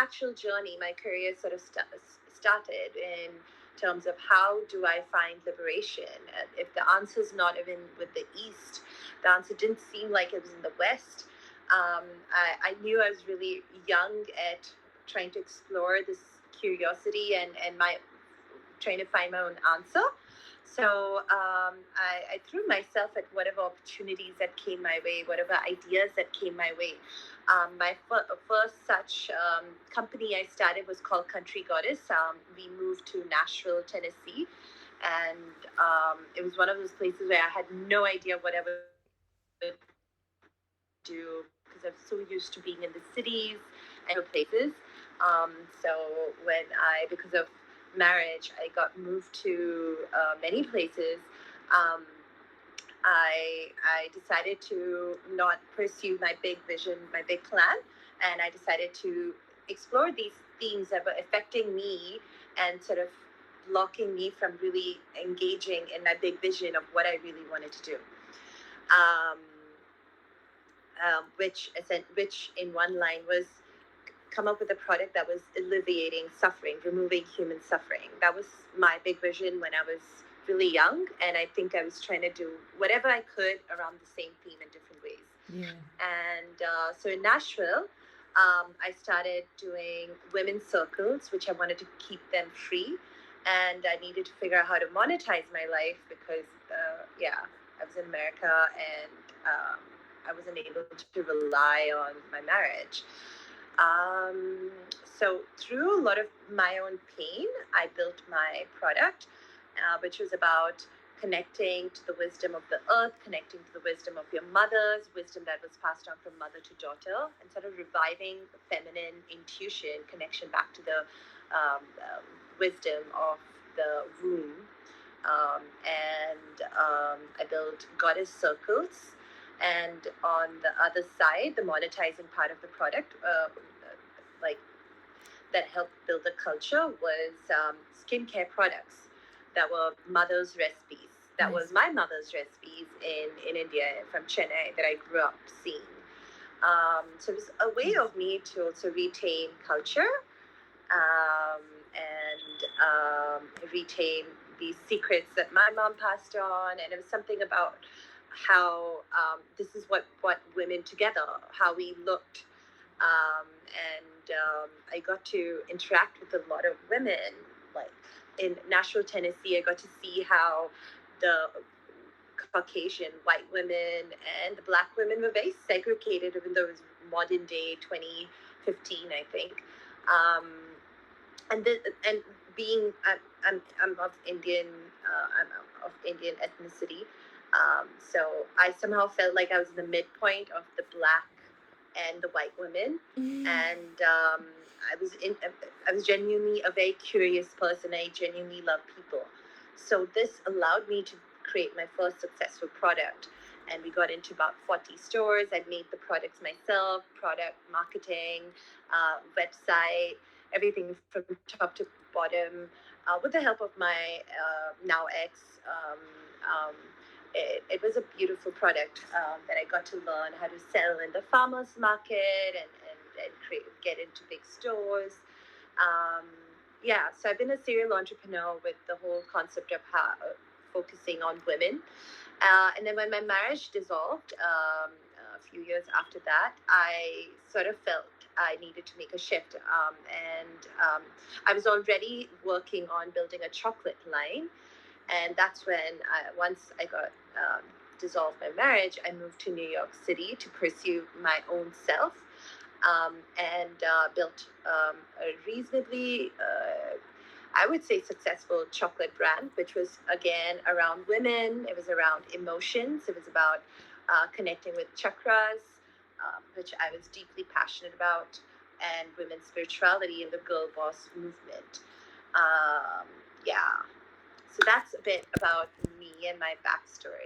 actual journey, my career sort of started in terms of how do I find liberation? And if the answer is not even with the East, the answer didn't seem like it was in the West. I knew I was really young at trying to explore this curiosity and my trying to find my own answer. So I threw myself at whatever opportunities that came my way, whatever ideas that came my way. My first such company I started was called Country Goddess. We moved to Nashville, Tennessee, and it was one of those places where I had no idea what I would do because I'm so used to being in the cities and places. So when because of marriage, I got moved to many places. Um, I decided to not pursue my big vision, my big plan, and I decided to explore these themes that were affecting me and sort of blocking me from really engaging in my big vision of what I really wanted to do. Um, which in one line was come up with a product that was alleviating suffering, removing human suffering. That was my big vision when I was really young, and I think I was trying to do whatever I could around the same theme in different ways. Yeah. And so in Nashville, I started doing women's circles, which I wanted to keep them free, and I needed to figure out how to monetize my life because, I was in America and I wasn't able to rely on my marriage. Um, so through a lot of my own pain, I built my product, which was about connecting to the wisdom of the earth, connecting to the wisdom of your mother's, wisdom that was passed on from mother to daughter, and sort of reviving the feminine intuition, connection back to the wisdom of the womb. And I built goddess circles. And on the other side, the monetizing part of the product, like that helped build the culture, was skincare products that were mother's recipes. That Nice. was my mother's recipes in India from Chennai that I grew up seeing. So it was a way Nice. of me to also retain culture um, and retain these secrets that my mom passed on. And it was something about how this is what women together, how we looked. And I got to interact with a lot of women. Like in Nashville, Tennessee, I got to see how the Caucasian white women and the black women were very segregated, even though it was modern day 2015, I think. Um, and being I'm of Indian I'm of Indian ethnicity, so I somehow felt like I was in the midpoint of the black and the white women, and I was genuinely a very curious person. I genuinely love people, so this allowed me to create my first successful product. And we got into about 40 stores. I made the products myself, product marketing, website, everything from top to bottom, with the help of my now ex. It was a beautiful product that I got to learn how to sell in the farmers market and get into big stores. Um, so I've been a serial entrepreneur with the whole concept of how, focusing on women. And then when my marriage dissolved, a few years after that, I sort of felt I needed to make a shift. And I was already working on building a chocolate line. And that's when, once I got dissolved my marriage, I moved to New York City to pursue my own self, and built a reasonably I would say successful chocolate brand, which was again around women. It was around emotions. It was about connecting with chakras, which I was deeply passionate about, and women's spirituality and the girl boss movement. Um, yeah. So that's a bit about me and my backstory.